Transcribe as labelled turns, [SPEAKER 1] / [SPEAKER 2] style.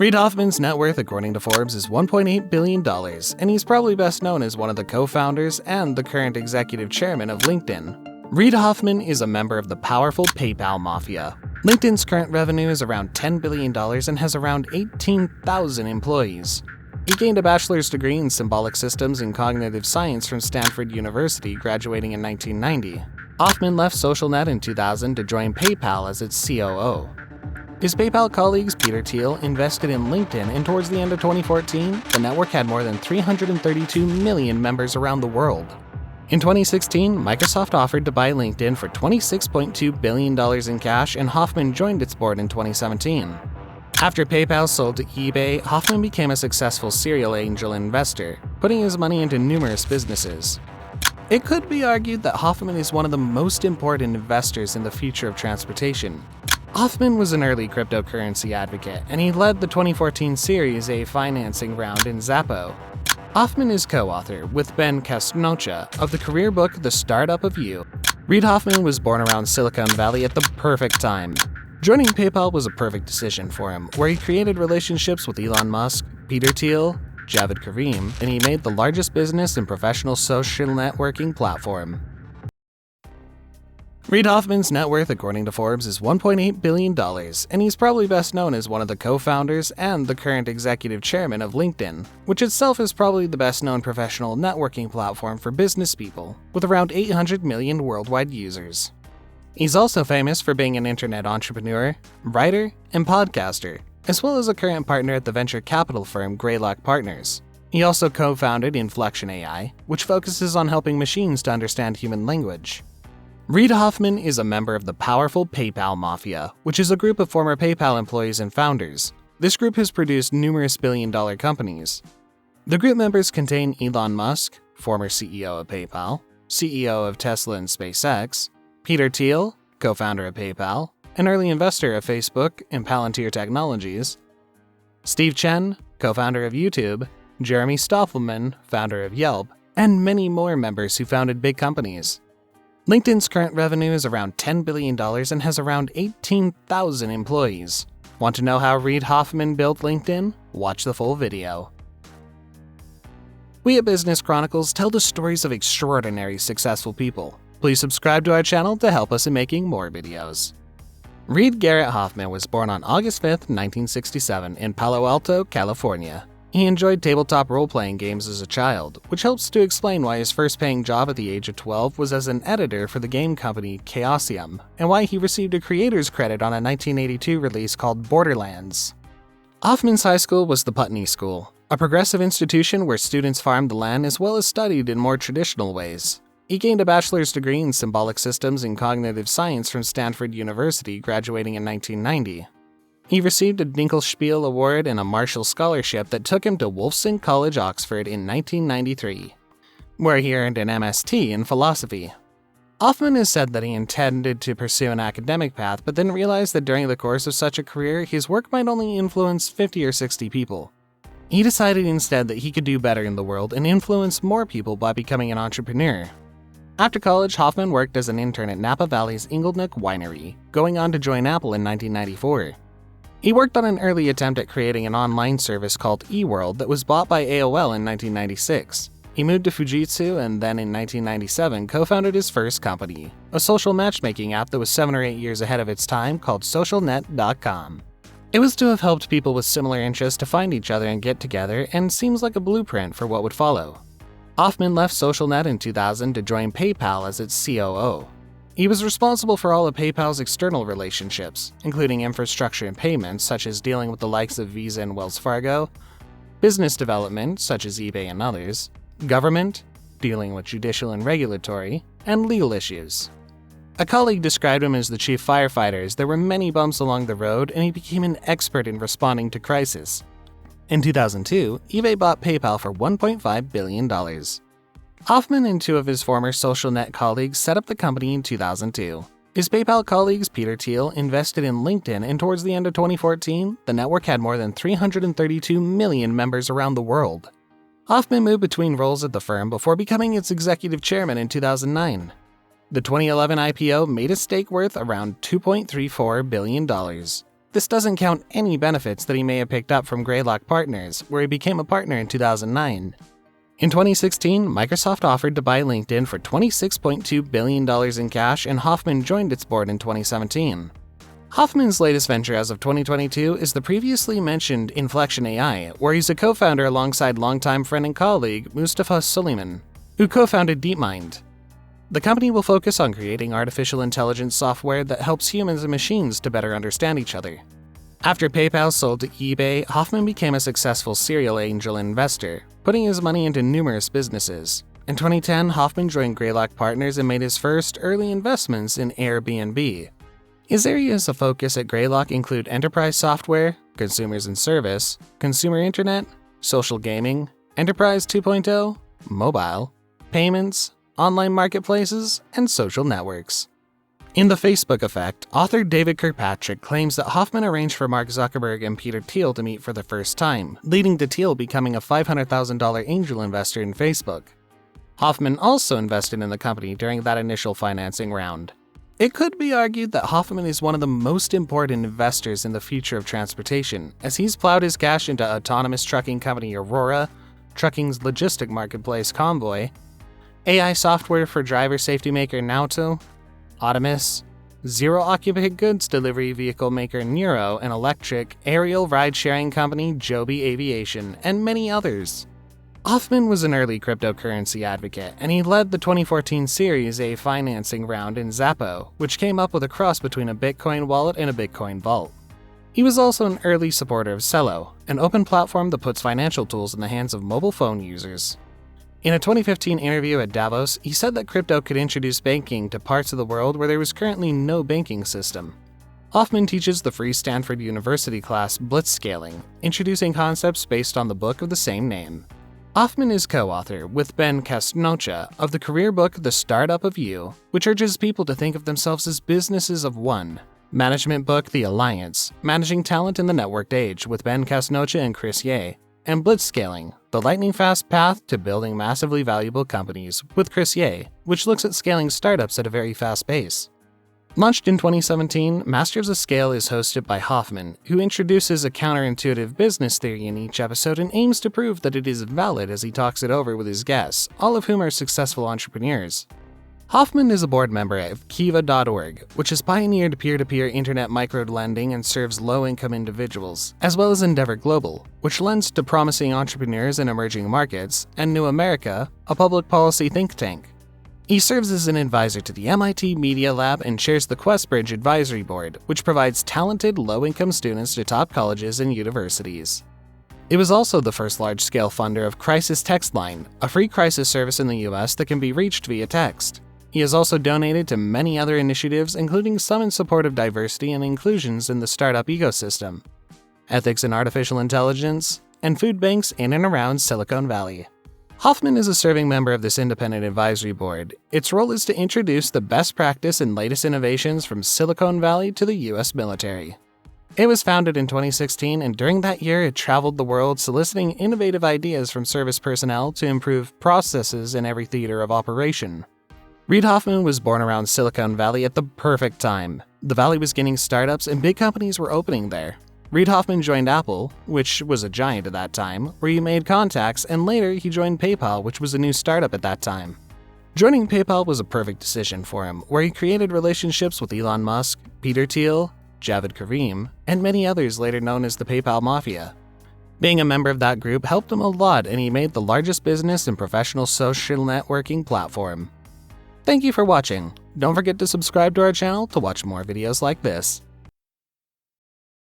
[SPEAKER 1] Reid Hoffman's net worth, according to Forbes, is $1.8 billion, and he's probably best known as one of the co-founders and the current executive chairman of LinkedIn. Reid Hoffman is a member of the powerful PayPal mafia. LinkedIn's current revenue is around $10 billion and has around 18,000 employees. He gained a bachelor's degree in symbolic systems and cognitive science from Stanford University, graduating in 1990. Hoffman left SocialNet in 2000 to join PayPal as its COO. His PayPal colleagues Peter Thiel invested in LinkedIn, and towards the end of 2014, the network had more than 332 million members around the world. In 2016, Microsoft offered to buy LinkedIn for $26.2 billion in cash, and Hoffman joined its board in 2017. After PayPal sold to eBay, Hoffman became a successful serial angel investor, putting his money into numerous businesses. It could be argued that Hoffman is one of the most important investors in the future of transportation. Hoffman was an early cryptocurrency advocate, and he led the 2014 Series A financing round in Zappo. Hoffman is co-author with Ben Casnocha of the career book The Startup of You. Reid Hoffman was born around Silicon Valley at the perfect time. Joining PayPal was a perfect decision for him, where he created relationships with Elon Musk, Peter Thiel, Javed Karim, and he made the largest business and professional social networking platform. Reid Hoffman's net worth, according to Forbes, is $1.8 billion, and he's probably best known as one of the co-founders and the current executive chairman of LinkedIn, which itself is probably the best-known professional networking platform for business people, with around 800 million worldwide users. He's also famous for being an internet entrepreneur, writer, and podcaster, as well as a current partner at the venture capital firm Greylock Partners. He also co-founded Inflection AI, which focuses on helping machines to understand human language. Reid Hoffman is a member of the powerful PayPal mafia, which is a group of former PayPal employees and founders. This group has produced numerous billion-dollar companies. The group members contain Elon Musk, former CEO of PayPal, CEO of Tesla and SpaceX, Peter Thiel, co-founder of PayPal, an early investor of Facebook and Palantir Technologies, Steve Chen, co-founder of YouTube, Jeremy Stoffelman, founder of Yelp, and many more members who founded big companies. LinkedIn's current revenue is around $10 billion and has around 18,000 employees. Want to know how Reid Hoffman built LinkedIn? Watch the full video. We at Business Chronicles tell the stories of extraordinary successful people. Please subscribe to our channel to help us in making more videos. Reid Garrett Hoffman was born on August 5, 1967 in Palo Alto, California. He enjoyed tabletop role-playing games as a child, which helps to explain why his first paying job at the age of 12 was as an editor for the game company Chaosium, and why he received a creator's credit on a 1982 release called Borderlands. Hoffman's high school was the Putney School, a progressive institution where students farmed the land as well as studied in more traditional ways. He gained a bachelor's degree in symbolic systems and cognitive science from Stanford University, graduating in 1990. He received a Dinkelspiel Award and a Marshall Scholarship that took him to Wolfson College, Oxford in 1993, where he earned an MSc in philosophy. Hoffman has said that he intended to pursue an academic path, but then realized that during the course of such a career, his work might only influence 50 or 60 people. He decided instead that he could do better in the world and influence more people by becoming an entrepreneur. After college, Hoffman worked as an intern at Napa Valley's Inglenook Winery, going on to join Apple in 1994. He worked on an early attempt at creating an online service called eWorld that was bought by AOL in 1996. He moved to Fujitsu and then in 1997 co-founded his first company, a social matchmaking app that was 7 or 8 years ahead of its time called SocialNet.com. It was to have helped people with similar interests to find each other and get together, and seems like a blueprint for what would follow. Hoffman left SocialNet in 2000 to join PayPal as its COO. He was responsible for all of PayPal's external relationships, including infrastructure and payments such as dealing with the likes of Visa and Wells Fargo, business development such as eBay and others, government, dealing with judicial and regulatory, and legal issues. A colleague described him as the chief firefighter as there were many bumps along the road, and he became an expert in responding to crisis. In 2002, eBay bought PayPal for $1.5 billion. Hoffman and 2 of his former SocialNet colleagues set up the company in 2002. His PayPal colleagues Peter Thiel invested in LinkedIn, and towards the end of 2014, the network had more than 332 million members around the world. Hoffman moved between roles at the firm before becoming its executive chairman in 2009. The 2011 IPO made his stake worth around $2.34 billion. This doesn't count any benefits that he may have picked up from Greylock Partners, where he became a partner in 2009. In 2016, Microsoft offered to buy LinkedIn for $26.2 billion in cash, and Hoffman joined its board in 2017. Hoffman's latest venture as of 2022 is the previously mentioned Inflection AI, where he's a co-founder alongside longtime friend and colleague Mustafa Suleyman, who co-founded DeepMind. The company will focus on creating artificial intelligence software that helps humans and machines to better understand each other. After PayPal sold to eBay, Hoffman became a successful serial angel investor, putting his money into numerous businesses. In 2010, Hoffman joined Greylock Partners and made his first early investments in Airbnb. His areas of focus at Greylock include enterprise software, consumers and service, consumer internet, social gaming, enterprise 2.0, mobile, payments, online marketplaces, and social networks. In The Facebook Effect, author David Kirkpatrick claims that Hoffman arranged for Mark Zuckerberg and Peter Thiel to meet for the first time, leading to Thiel becoming a $500,000 angel investor in Facebook. Hoffman also invested in the company during that initial financing round. It could be argued that Hoffman is one of the most important investors in the future of transportation, as he's plowed his cash into autonomous trucking company Aurora, trucking's logistic marketplace Convoy, AI software for driver safety maker Nauto, Automus, zero-occupant goods delivery vehicle maker Nuro, and electric aerial ride-sharing company Joby Aviation, and many others. Hoffman was an early cryptocurrency advocate, and he led the 2014 Series A financing round in Zappo, which came up with a cross between a Bitcoin wallet and a Bitcoin vault. He was also an early supporter of Cello, an open platform that puts financial tools in the hands of mobile phone users. In a 2015 interview at Davos, he said that crypto could introduce banking to parts of the world where there was currently no banking system. Hoffman teaches the free Stanford University class Blitzscaling, introducing concepts based on the book of the same name. Hoffman is co-author with Ben Casnocha of the career book The Startup of You, which urges people to think of themselves as businesses of one. Management book The Alliance, Managing Talent in the Networked Age with Ben Casnocha and Chris Ye, and Blitzscaling, The Lightning-Fast Path to Building Massively Valuable Companies with Chris Ye, which looks at scaling startups at a very fast pace. Launched in 2017, Masters of Scale is hosted by Hoffman, who introduces a counterintuitive business theory in each episode and aims to prove that it is valid as he talks it over with his guests, all of whom are successful entrepreneurs. Hoffman is a board member of Kiva.org, which has pioneered peer-to-peer internet microlending and serves low-income individuals, as well as Endeavor Global, which lends to promising entrepreneurs in emerging markets, and New America, a public policy think tank. He serves as an advisor to the MIT Media Lab and chairs the QuestBridge Advisory Board, which provides talented low-income students to top colleges and universities. It was also the first large-scale funder of Crisis Text Line, a free crisis service in the US that can be reached via text. He has also donated to many other initiatives, including some in support of diversity and inclusions in the startup ecosystem, ethics in artificial intelligence, and food banks in and around Silicon Valley. Hoffman is a serving member of this independent advisory board. Its role is to introduce the best practice and latest innovations from Silicon Valley to the US military. It was founded in 2016, and during that year it traveled the world soliciting innovative ideas from service personnel to improve processes in every theater of operation. Reid Hoffman was born around Silicon Valley at the perfect time. The valley was getting startups and big companies were opening there. Reid Hoffman joined Apple, which was a giant at that time, where he made contacts, and later he joined PayPal, which was a new startup at that time. Joining PayPal was a perfect decision for him, where he created relationships with Elon Musk, Peter Thiel, Javed Karim, and many others later known as the PayPal Mafia. Being a member of that group helped him a lot, and he made the largest business and professional social networking platform. Thank you for watching. Don't forget to subscribe to our channel to watch more videos like this.